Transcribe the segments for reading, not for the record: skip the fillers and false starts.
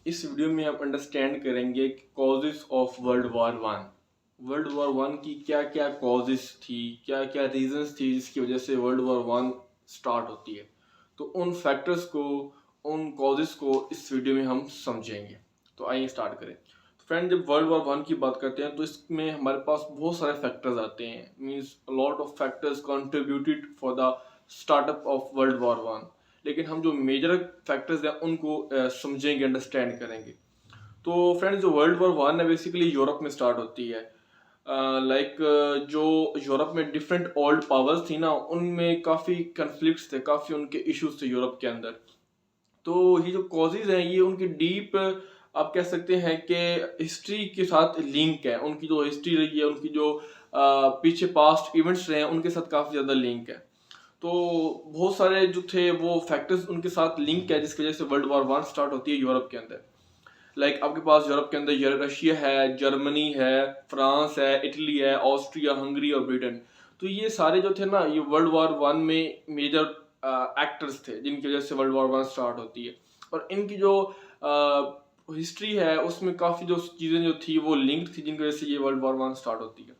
इस वीडियो में हम अंडरस्टैंड करेंगे causes of world war one की क्या क्या कॉजेस थी, क्या क्या रीजंस थी जिसकी वजह से वर्ल्ड वॉर वन स्टार्ट होती है। तो उन फैक्टर्स को, उन कॉजेस को इस वीडियो में हम समझेंगे। तो आइए स्टार्ट करें। तो फ्रेंड, जब वर्ल्ड वॉर वन की बात करते हैं तो इसमें हमारे पास बहुत सारे फैक्टर्स आते हैं। Means lot of factors contributed for the startup of world war one. लेकिन हम जो मेजर फैक्टर्स हैं उनको समझेंगे, अंडरस्टैंड करेंगे। तो फ्रेंड्स, जो वर्ल्ड वॉर वन है बेसिकली यूरोप में स्टार्ट होती है। जो यूरोप में डिफरेंट ओल्ड पावर्स थी ना, उनमें काफ़ी कन्फ्लिक्ट्स थे, काफ़ी उनके इश्यूज थे यूरोप के अंदर। तो ये जो कॉजेज हैं ये उनकी डीप, आप कह सकते हैं कि हिस्ट्री के साथ लिंक है। उनकी जो हिस्ट्री रही है, उनकी जो पीछे पास्ट इवेंट्स रहे हैं उनके साथ काफ़ी ज़्यादा लिंक है। तो बहुत सारे जो थे वो फैक्टर्स उनके साथ लिंक है जिसकी वजह से वर्ल्ड वॉर वन स्टार्ट होती है यूरोप के अंदर। आपके पास यूरोप के अंदर रशिया है, जर्मनी है, फ्रांस है, इटली है, ऑस्ट्रिया, हंगरी और ब्रिटेन। तो ये सारे जो थे ना, ये वर्ल्ड वॉर वन में मेजर एक्टर्स थे जिनकी वजह से वर्ल्ड वॉर वन स्टार्ट होती है। और इनकी जो हिस्ट्री है उसमें काफ़ी जो चीज़ें जो थी वो लिंक्ड थी जिनकी वजह से ये वर्ल्ड वॉर वन स्टार्ट होती है।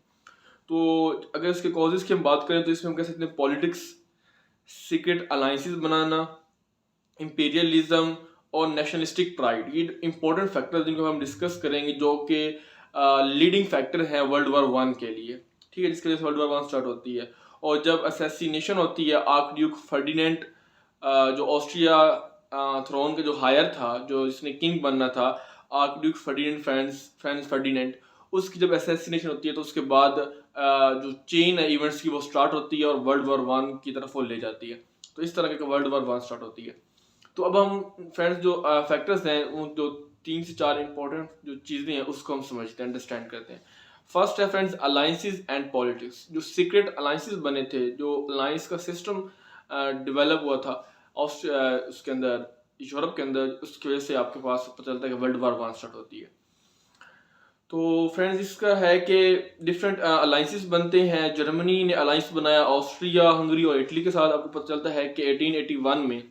तो अगर इसके कॉजेज की हम बात करें तो इसमें हम कह सकते हैं पॉलिटिक्स, सीक्रेट अलायंसेस बनाना, इंपीरियलिज्म और नेशनलिस्टिक प्राइड। ये इंपॉर्टेंट फैक्टर जिनको हम डिस्कस करेंगे जो कि लीडिंग फैक्टर है वर्ल्ड वॉर वन के लिए। ठीक है, जिसके वजह से वर्ल्ड वॉर वन स्टार्ट होती है। और जब असैसिनेशन होती है आर्क ड्यूक फर्डिनेंट, जो ऑस्ट्रिया थ्रोन के जो हायर था, जो जिसने किंग बनना था, arc Duke Ferdinand France Ferdinand, उसकी जब असैसिनेशन होती है तो उसके बाद जो चेन है इवेंट्स की वो स्टार्ट होती है और वर्ल्ड वॉर वन की तरफ वो ले जाती है। तो इस तरह के वर्ल्ड वॉर वन स्टार्ट होती है। तो अब हम फ्रेंड्स जो फैक्टर्स हैं, वो जो 3 से 4 इंपॉर्टेंट जो चीज़ें हैं उसको हम समझते हैं, अंडरस्टैंड करते हैं। फर्स्ट है फ्रेंड्स अलायंसेस एंड पॉलिटिक्स। जो सीक्रेट अलायंसेस बने थे, जो अलायंस का सिस्टम डेवलप हुआ था उसके अंदर, यूरोप के अंदर, उसकी वजह से आपके पास पता चलता है कि वर्ल्ड वॉर वन स्टार्ट होती है। तो फ्रेंड्स, इसका है कि डिफरेंट अलाइंसेस बनते हैं। जर्मनी ने अलाइंस बनाया ऑस्ट्रिया, हंगरी और इटली के साथ। आपको पता चलता है कि 1881 में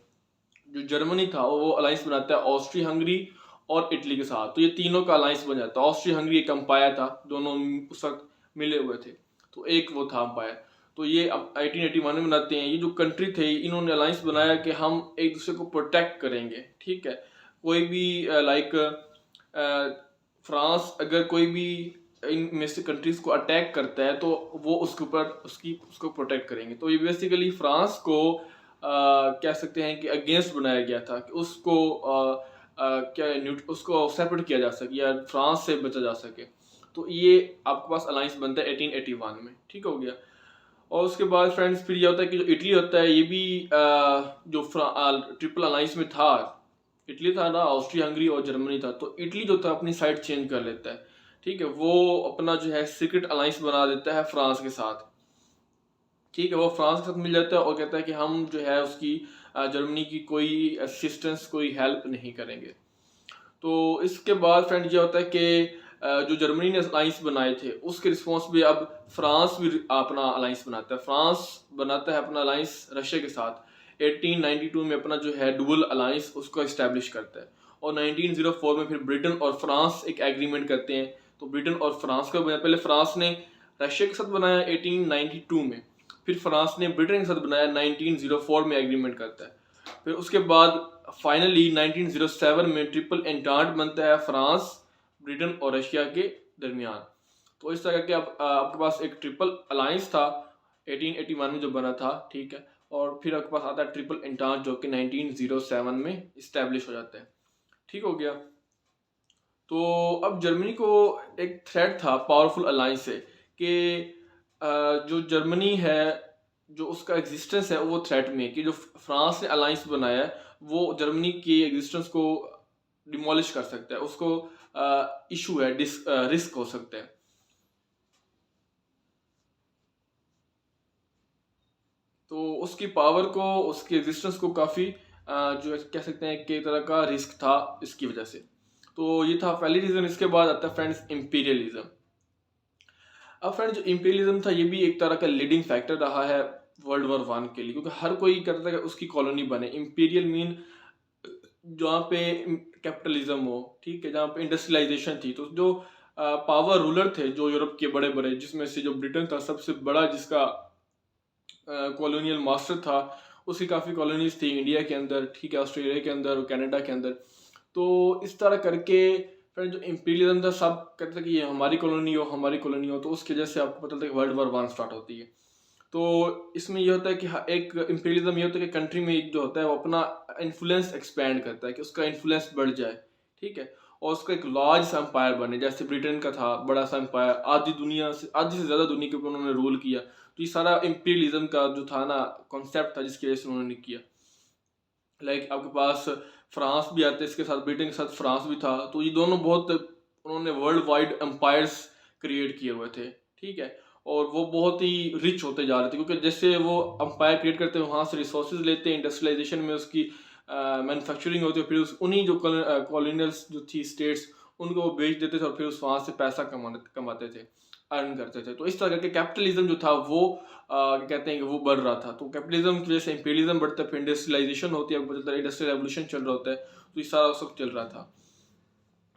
जो जर्मनी था वो अलाइंस बनाता है ऑस्ट्रिया, हंगरी और इटली के साथ। तो ये तीनों का अलाइंस बन जाता है। ऑस्ट्रिया हंगरी एक अंपायर था, दोनों उस वक्त मिले हुए थे, तो एक वो था अंपायर। तो ये अब 1881 में बनाते हैं। ये जो कंट्री थे इन्होंने अलाइंस बनाया कि हम एक दूसरे को प्रोटेक्ट करेंगे। ठीक है, कोई भी फ्रांस अगर कोई भी इन में से कंट्रीज को अटैक करता है तो वो उसके ऊपर उसको प्रोटेक्ट करेंगे। तो ये बेसिकली फ्रांस को कह सकते हैं कि अगेंस्ट बनाया गया था कि उसको उसको सेपरेट किया जा सके या फ्रांस से बचा जा सके। तो ये आपके पास अलायंस बनता है 1881 में। ठीक हो गया। और उसके बाद फ्रेंड्स फिर ये होता है कि जो इटली होता है ये भी जो ट्रिपल अलायंस में था। इटली था ना, ऑस्ट्रिया हंगरी और जर्मनी था। तो इटली जो था अपनी साइड चेंज कर लेता है। ठीक है, वो अपना जो है सीक्रेट अलायंस बना देता है फ्रांस के साथ। ठीक है, वो फ्रांस के साथ मिल जाता है और कहता है कि हम जो है उसकी जर्मनी की कोई असिस्टेंस, कोई हेल्प नहीं करेंगे। तो इसके बाद फ्रेंड ये होता है कि जो जर्मनी ने अलाइंस बनाए थे उसके रिस्पॉन्स भी अब फ्रांस भी अपना अलाइंस बनाता है। फ्रांस बनाता है अपना अलाइंस रशिया के साथ। 1892 में अपना जो है डुअल अलाइंस उसको इस्टेब्लिश करता है। और 1904 में फिर ब्रिटेन और फ्रांस एक एग्रीमेंट करते हैं। तो ब्रिटेन और फ्रांस का बनाया, पहले फ्रांस ने रशिया के साथ बनाया 1892 में, फिर फ्रांस ने ब्रिटेन के साथ बनाया 1904 में एग्रीमेंट करता है। फिर उसके बाद फाइनली 1907 में ट्रिपल एंटार्ट बनता है फ्रांस, ब्रिटेन और रशिया के दरमियान। तो इस तरह के अब आपके पास एक ट्रिपल अलायंस था 1881 में जो बना था। ठीक है, और फिर आपके पास आता है ट्रिपल एंटार्ट जो कि 1907 में इस्टेब्लिश हो जाता है। ठीक हो गया। तो अब जर्मनी को एक थ्रेट था पावरफुल अलायंस से कि जो जर्मनी है, जो उसका एग्जिस्टेंस है वो थ्रेट में, कि जो फ्रांस ने अलायंस बनाया है वो जर्मनी की एग्जिस्टेंस को डिमोलिश कर सकता है, उसको इशू है, रिस्क हो सकता है। तो उसकी पावर को, उसकी एग्जिस्टेंस को काफ़ी जो है कह सकते हैं कि एक तरह का रिस्क था इसकी वजह से। तो ये था पहली रीज़न। इसके बाद आता है फ्रेंड्स इंपीरियलिज्म। अब फ्रेंड जो इंपीरियलिज्म था ये भी एक तरह का लीडिंग फैक्टर रहा है वर्ल्ड वॉर वन के लिए, क्योंकि हर कोई करता है कि उसकी कॉलोनी बने। इंपीरियल मीन जहाँ पे कैपिटलिज्म हो, ठीक है, जहाँ पे इंडस्ट्रियलाइजेशन थी, तो जो पावर रूलर थे जो यूरोप के बड़े बड़े, जिसमें से जो ब्रिटेन था सबसे बड़ा, जिसका कॉलोनियल मास्टर था, उसकी काफ़ी कॉलोनीज थी इंडिया के अंदर, ठीक है, ऑस्ट्रेलिया के अंदर और कनाडा के अंदर। तो इस तरह करके फिर जो इम्पीरियलिज्म था, सब कहते थे कि ये हमारी कॉलोनी हो, हमारी कॉलोनी हो, तो उसकी वजह से आपको पता चलता है कि वर्ल्ड वॉर 1 स्टार्ट होती है। तो इसमें ये होता है कि एक इम्पीरियलिज्म ये होता है कि कंट्री में एक जो होता है वो अपना इन्फ्लुएंस एक्सपैंड करता है, कि उसका इन्फ्लुएंस बढ़ जाए, ठीक है, और उसका एक लार्ज सा एम्पायर बने। जैसे ब्रिटेन का था बड़ा सा एम्पायर, आधी से ज़्यादा दुनिया के ऊपर उन्होंने रूल किया। तो ये सारा इम्पीरियलिज्म का जो था ना कॉन्सेप्ट था, जिसकी वजह से उन्होंने किया। लाइक आपके पास फ्रांस भी आते, इसके साथ ब्रिटेन के साथ फ्रांस भी था, तो ये दोनों बहुत, उन्होंने वर्ल्ड वाइड एम्पायर्स क्रिएट किए हुए थे, ठीक है, और वो बहुत ही रिच होते जा रहे थे, क्योंकि जैसे वो एम्पायर क्रिएट करते हैं वहाँ से रिसोर्सेज लेते हैं, इंडस्ट्रियलाइजेशन में उसकी मैन्युफैक्चरिंग होती है, फिर उन्हीं जो कॉलोनियल्स जो थी स्टेट्स, उनको वो बेच देते थे और फिर उस वहाँ से पैसा कमाते थे, अर्न करते थे। तो इस तरह के कैपिटलिज्म जो था वो क्या कहते हैं कि वो बढ़ रहा था। तो कैपिटलिज्म की वजह से इंपीरियलिज्म बढ़ता है, फिर इंडस्ट्रियलाइजेशन होती है, आपको पता है इंडस्ट्रियल रेवोल्यूशन चल रहा होता है, तो ये सारा उस वक्त चल रहा था।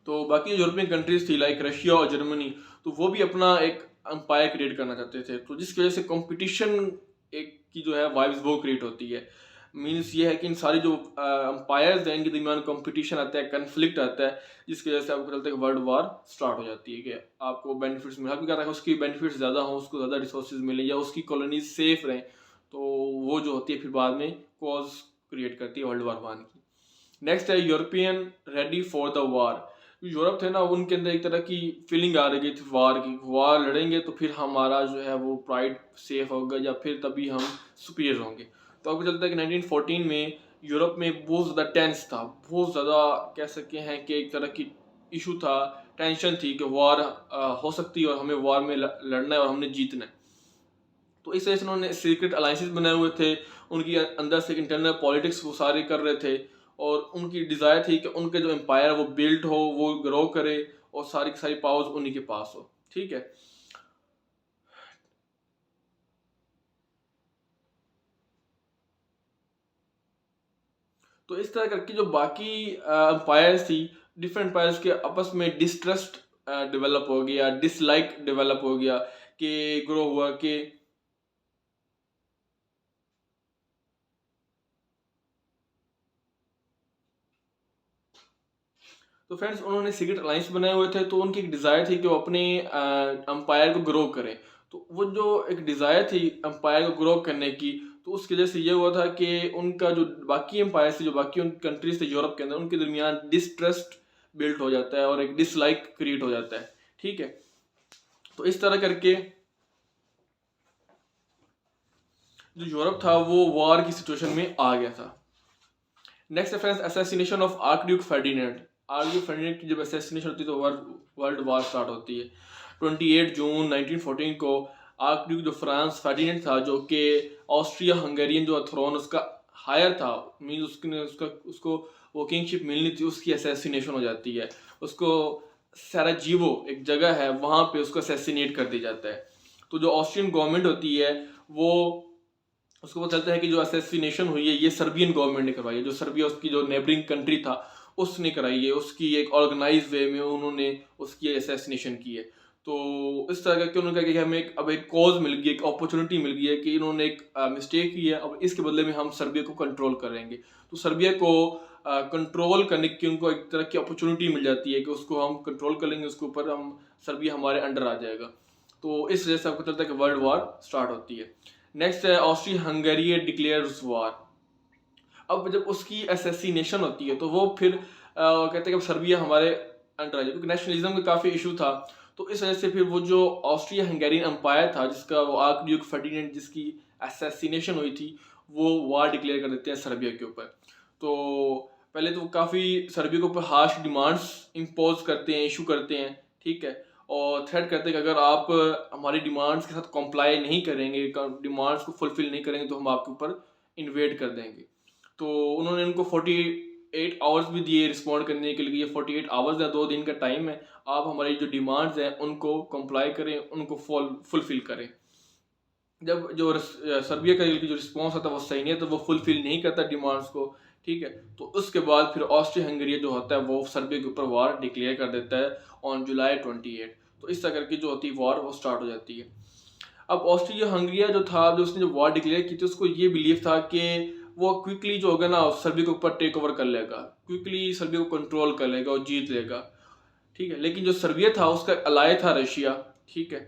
तो बाकी यूरोपियन कंट्रीज थी लाइक रशिया और जर्मनी, तो वो भी अपना एक एम्पायर क्रिएट करना चाहते थे, तो जिसकी वजह से कंपटीशन एक की जो है वाइब्स वो क्रिएट होती है। मीन्स ये है कि इन सारी जो एम्पायर्स हैं इनके दरमियान कंपटीशन आता है, कन्फ्लिक्ट आता है, जिसकी वजह से आपको चलता है कि वर्ल्ड वार स्टार्ट हो जाती है, कि आपको बेनिफिट्स मिला, भी कहता है उसकी बेनिफिट्स ज़्यादा हो, उसको ज़्यादा रिसोर्सेज मिले या उसकी कॉलोनीज सेफ रहें, तो वो जो होती है फिर बाद में कॉज क्रिएट करती है वर्ल्ड वॉर 1 की। नेक्स्ट है European ready for the war. Europe थे ना, उनके अंदर एक तरह की फीलिंग आ रही थी वार की, वार लड़ेंगे तो फिर हमारा जो है वो प्राइड सेफ होगा, या फिर तभी हम सुपीरियर होंगे। तो आपको चलता है कि 1914 में यूरोप में बहुत ज़्यादा टेंस था, बहुत ज़्यादा कह सकते हैं कि एक तरह की इशू था, टेंशन थी कि वार हो सकती है और हमें वार में लड़ना है और हमने जीतना है। तो इस वजह से उन्होंने सीक्रेट अलाइंसेस बनाए हुए थे, उनकी अंदर से इंटरनल पॉलिटिक्स वो सारे कर रहे थे, और उनकी डिज़ायर थी कि उनके जो एम्पायर वो बिल्ड हो, वो ग्रो करे, और सारी की सारी पावर्स उन्हीं के पास हो, ठीक है। तो इस तरह करके जो बाकी एम्पायर्स थी, डिफरेंट एम्पायर्स के आपस में डिस्ट्रस्ट डेवलप हो गया, डिसलाइक डेवलप हो गया, कि ग्रो हुआ कि तो फ्रेंड्स उन्होंने सीक्रेट अलायंस बनाए हुए थे, तो उनकी एक डिज़ायर थी कि वो अपने अंपायर को ग्रो करें। तो वो जो एक डिज़ायर थी अंपायर को ग्रो करने की, तो उसकी वजह से ये हुआ था कि उनका जो बाकी अंपायर थे, जो बाकी उन कंट्रीज थे यूरोप के अंदर, उनके दरमियान डिसट्रस्ट बिल्ट हो जाता है और एक डिसलाइक क्रिएट हो जाता है, ठीक है। तो इस तरह करके जो यूरोप था वो वॉर की सिचुएशन में आ गया था। नेक्स्ट है friends assassination of archduke Ferdinand. Archduke Ferdinand की जब असैसिनेशन होती है तो वर्ल्ड वार स्टार्ट होती है। 28 जून 1914 को आर्कड्यूक जो फ्रांस फर्डिनेंड था, जो कि ऑस्ट्रिया हंगेरियन जो थ्रोन उसका हायर था, मीन उसने उसको वो किंगशिप मिलनी थी, उसकी असैसिनेशन हो जाती है। उसको सैराजेवो एक जगह है, वहाँ पे उसको असैसिनेट कर दिया जाता है। तो जो ऑस्ट्रियन गवर्नमेंट होती है वो, उसको पता चलता है कि जो असैसिनेशन हुई है ये सर्बियन गवर्नमेंट ने करवाई है, जो सर्बिया उसकी जो नेबरिंग कंट्री था उसने कराई है, उसकी एक ऑर्गेनाइज वे में उन्होंने उसकी असैसिनेशन की है। तो इस तरह करके उन्होंने कहा कि हमें अब एक कॉज मिल गई, एक अपॉर्चुनिटी मिल गई है, कि इन्होंने एक मिस्टेक की है, अब इसके बदले में हम सर्बिया को कंट्रोल करेंगे। तो सर्बिया को कंट्रोल करने की उनको एक तरह की अपॉर्चुनिटी मिल जाती है कि उसको हम कंट्रोल कर लेंगे, उसके ऊपर हम सर्बिया हमारे अंडर आ जाएगा। तो इस वजह से आपको चलता है कि वर्ल्ड वॉर स्टार्ट होती है। नेक्स्ट है ऑस्ट्रिया हंगेरी डिक्लेयर्स वार। अब जब उसकी असैसिनेशन होती है तो वो फिर कहते हैं कि अब सर्बिया हमारे अंडर आ जाए, क्योंकि नेशनलिज्म का काफ़ी इशू था। तो इस वजह से फिर वो जो ऑस्ट्रिया हंगेरियन एम्पायर था, जिसका वो आर्कड्यूक फर्डिनेंड जिसकी असैसिनेशन हुई थी, वो वार डिक्लेयर कर देते हैं सर्बिया के ऊपर। तो पहले तो काफ़ी सर्बिया के ऊपर हार्श डिमांड्स इम्पोज करते हैं, इशू करते हैं, ठीक है, और थ्रेट करते हैं कि अगर आप हमारी डिमांड्स के साथ कॉम्प्लाई नहीं करेंगे, डिमांड्स को फुलफिल नहीं करेंगे, तो हम आपके ऊपर इन्वेड कर देंगे। तो उन्होंने उनको 48 आवर्स भी दिए रिस्पॉन्ड करने के लिए। 48 आवर्स या 2 दिन का टाइम है, आप हमारी जो डिमांड्स हैं उनको कंप्लाई करें, उनको फुलफिल करें। जब जो सर्बिया का जो रिस्पॉन्स आता है वो सही नहीं है, तो वो फुलफिल नहीं करता डिमांड्स को, ठीक है। तो उसके बाद फिर ऑस्ट्रिया हंगेरी जो होता है वो सर्बिया के ऊपर वार डिक्लेयर कर देता है ऑन जुलाई 28। तो इस तरह करके जो होती है वार वो स्टार्ट हो जाती है। अब ऑस्ट्रिया हंगेरिया जो था, जो उसने जो वार डिक्लेयर की थी, उसको ये बिलीव था कि वो क्विकली जो होगा ना सर्बिया के ऊपर टेक ओवर कर लेगा, क्विकली सर्बिया को कंट्रोल कर लेगा और जीत लेगा। ठीक है। लेकिन जो सर्बिया था उसका अलाय था रशिया। ठीक है।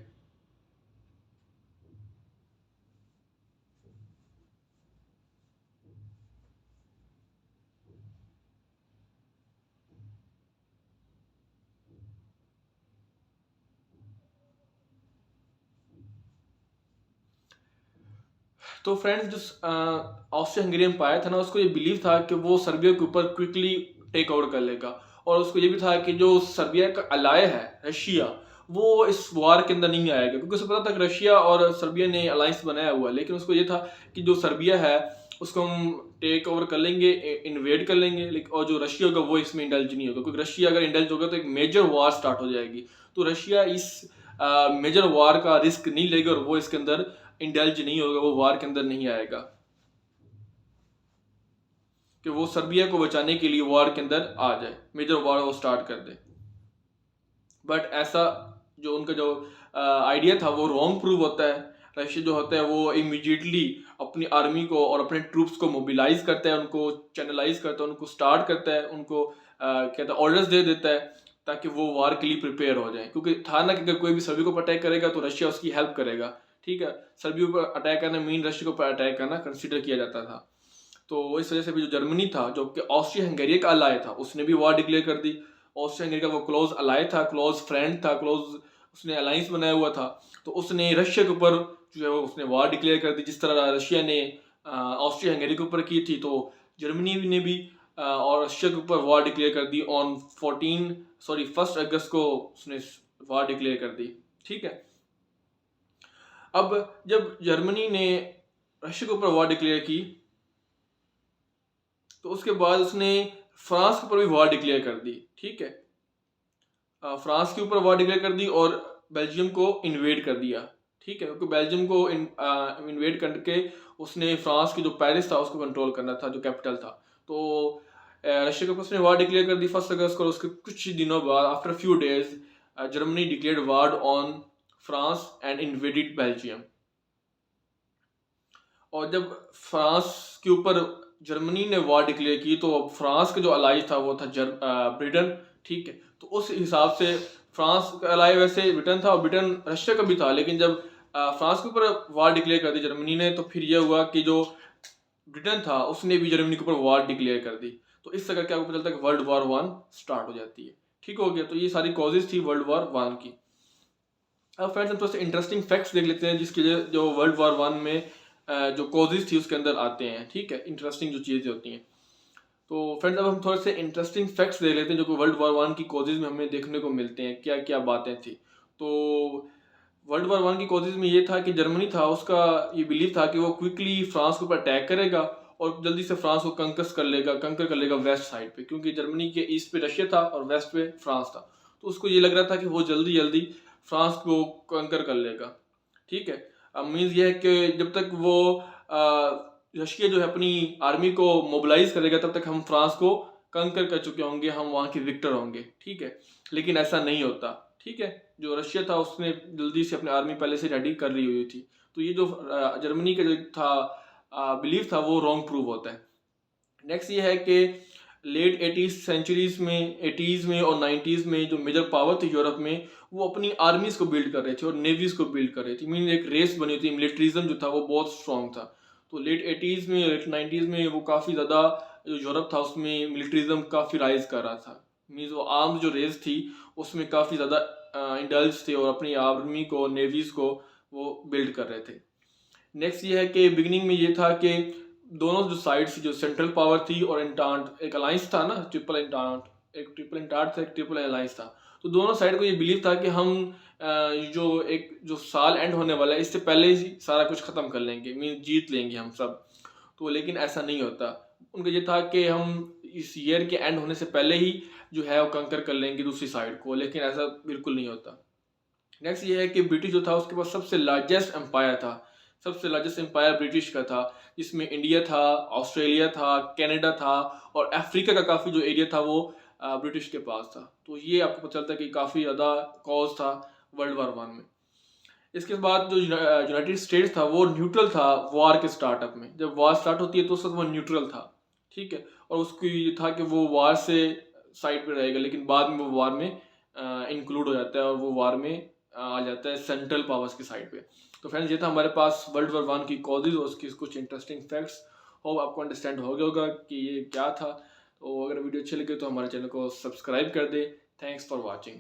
तो फ्रेंड्स, जो ऑस्ट्रिया हंगेरी एम्पायर था ना, उसको ये बिलीव था कि वो सर्बिया के ऊपर क्विकली टेक ओवर कर लेगा। और उसको ये भी था कि जो सर्बिया का अलाय है रशिया, वो इस वार के अंदर नहीं आएगा, क्योंकि उसे पता था कि रशिया और सर्बिया ने अलायंस बनाया हुआ है। लेकिन उसको ये था कि जो सर्बिया है उसको हम टेक ओवर कर लेंगे, इन्वेड कर लेंगे, लेकिन और जो रशिया होगा वो इसमें इंडल्ज नहीं होगा, क्योंकि रशिया अगर इंडल्ज होगा तो एक मेजर वार स्टार्ट हो जाएगी। तो रशिया इस मेजर वार का रिस्क नहीं लेगा और वो इसके अंदर इंडल्ज नहीं होगा, वो वार के अंदर नहीं आएगा कि वो सर्बिया को बचाने के लिए वार के अंदर आ जाए, मेजर वार वो स्टार्ट कर दे। बट ऐसा जो उनका जो आइडिया था वो रॉन्ग प्रूव होता है। रशिया जो होता है वो इमीडिएटली अपनी आर्मी को और अपने ट्रूप्स को मोबिलाइज करता है, उनको चैनलाइज करता है, उनको स्टार्ट करता है, उनको कहता है ऑर्डर्स दे देता है, ताकि वो वार के लिए प्रिपेयर हो जाए। क्योंकि था ना कि अगर कोई भी सर्बिया को अटैक करेगा तो रशिया उसकी हेल्प करेगा। ठीक है। सर्बिया पर अटैक करना मीन रशिया को अटैक करना कंसिडर किया जाता था। तो इस वजह से भी जो जर्मनी था, जो कि ऑस्ट्रिया हंगेरी का अलाय था, उसने भी वार डिक्लेयर कर दी। ऑस्ट्रिया हंगेरी का वो क्लोज अलाय था, क्लोज फ्रेंड था, क्लोज उसने अलायंस बनाया हुआ था। तो उसने रशिया के ऊपर जो है वो उसने वार डिक्लेयर कर दी, जिस तरह रशिया ने ऑस्ट्रिया हंगेरी के ऊपर की थी। तो जर्मनी ने भी और रशिया के ऊपर वार डिक्लेयर कर दी ऑन 1 अगस्त को उसने वार डिक्लेयर कर दी। ठीक है। अब जब जर्मनी ने रशिया के ऊपर वार डिक्लेयर की तो उसके बाद उसने फ्रांस के ऊपर भी वार डिक्लेयर कर दी। ठीक है। फ्रांस के ऊपर वार डिक्लेयर कर दी और बेल्जियम को इन्वेड कर दिया। ठीक है। क्योंकि बेल्जियम को इन्वेड करके उसने फ्रांस की जो पेरिस था उसको कंट्रोल करना था, जो कैपिटल था। तो रशिया के ऊपर उसने वार डिक्लेयर कर दी 1 अगस्त को। उसके कुछ दिनों बाद, after few days, Germany declared war on France and invaded Belgium. और जब फ्रांस के ऊपर जर्मनी ने वार डिक्लेयर की तो फ्रांस का जो अलाई था वो था ब्रिटेन। ठीक है। तो उस हिसाब से फ्रांस का अलाई वैसे ब्रिटेन था और ब्रिटेन रशिया का भी था। लेकिन जब फ्रांस के ऊपर वार डिक्लेयर कर दी जर्मनी ने, तो फिर यह हुआ कि जो ब्रिटेन था उसने भी जर्मनी के ऊपर वार डिक्लेयर कर दी। तो इस तरह क्या आपको पता चलता है कि वर्ल्ड वॉर 1 स्टार्ट हो जाती है। ठीक हो गया। तो ये सारी कॉजेज थी वर्ल्ड वॉर 1 की। अब फ्रेंड्स, हम थोड़ा सा इंटरेस्टिंग फैक्ट्स देख लेते हैं जिसके जो वर्ल्ड वॉर 1 में जो कॉजेज थी उसके अंदर आते हैं। ठीक है। इंटरेस्टिंग जो चीज़ें होती हैं। तो फ्रेंड्स, अब हम थोड़े से इंटरेस्टिंग फैक्ट्स देख लेते हैं जो कि वर्ल्ड वॉर 1 की कॉजेज में हमें देखने को मिलते हैं, क्या क्या बातें थी। तो वर्ल्ड वॉर 1 की कॉजेज में ये था कि जर्मनी था, उसका ये बिलीव था कि वो क्विकली फ्रांस के ऊपर अटैक करेगा और जल्दी से फ्रांस को कंकर कर लेगा वेस्ट साइड पे, क्योंकि जर्मनी के ईस्ट पे रशिया था और वेस्ट पे फ्रांस था। तो उसको ये लग रहा था कि वो जल्दी जल्दी फ्रांस को कंकर कर लेगा। ठीक है। अब मीन्स ये है कि जब तक वो रशिया जो है अपनी आर्मी को मोबिलाइज करेगा तब तक हम फ्रांस को कंकर कर चुके होंगे, हम वहाँ के विक्टर होंगे। ठीक है। लेकिन ऐसा नहीं होता। ठीक है। जो रशिया था उसने जल्दी से अपनी आर्मी पहले से रेडी कर ली हुई थी। तो ये जो जर्मनी का जो था बिलीव था वो रॉन्ग प्रूव होता है। नेक्स्ट ये है कि लेट 80s में और 90s में जो मेजर पावर थी यूरोप में, वो अपनी आर्मीज को बिल्ड कर रहे थे और नेवीज को बिल्ड कर रहे थे। मीन एक रेस बनी थी, मिलिट्रिज्म जो था वो बहुत स्ट्रॉन्ग था। तो लेट 80s में, लेट 90s में वो काफ़ी ज़्यादा जो यूरोप था उसमें मिलिट्रिज्म काफ़ी राइज कर रहा था। मीन्स वो आर्म जो रेस थी उसमें काफ़ी ज़्यादा इंडल्ज थे और अपनी आर्मी को, नेवीज को वो बिल्ड कर रहे थे। नेक्स्ट ये है कि बिगिनिंग में ये था कि दोनों जो साइड्स, जो सेंट्रल पावर थी और इंटांट, एक अलायंस था ना, ट्रिपल इंटांट, एक ट्रिपल इंटांट था, एक ट्रिपल अलायंस था। तो दोनों साइड को ये बिलीव था कि हम जो साल एंड होने वाला है इससे पहले ही सारा कुछ ख़त्म कर लेंगे, मीन जीत लेंगे हम सब। तो लेकिन ऐसा नहीं होता। उनका ये था कि हम इस ईयर के एंड होने से पहले ही जो है वो कंकर कर लेंगे दूसरी साइड को, लेकिन ऐसा बिल्कुल नहीं होता। नेक्स्ट ये है कि ब्रिटिश जो था उसके पास सबसे लार्जेस्ट एम्पायर था, सबसे लार्जेस्ट एम्पायर ब्रिटिश का था, जिसमें इंडिया था, ऑस्ट्रेलिया था, कनाडा था और अफ्रीका का काफ़ी जो एरिया था वो ब्रिटिश के पास था। तो ये आपको पता चलता है कि काफ़ी ज़्यादा कॉज था वर्ल्ड वार वन में। इसके बाद जो यूनाइटेड स्टेट्स था वो न्यूट्रल था वार के स्टार्टअप में। जब वार स्टार्ट होती है तो उस वक्त वो न्यूट्रल था, ठीक है। और उसको ये था कि वो वार से साइड पे रहेगा, लेकिन बाद में वो वार में इंक्लूड हो जाता है और वो वार में आ जाता है सेंट्रल पावर्स की साइड पे। तो फ्रेंड्स, ये था हमारे पास वर्ल्ड वार वन की कॉजेज और उसकी कुछ इंटरेस्टिंग फैक्ट्स। होप आपको अंडरस्टैंड हो गया होगा कि ये क्या था। तो अगर वीडियो अच्छी लगे तो हमारे चैनल को सब्सक्राइब कर दे। Thanks for watching.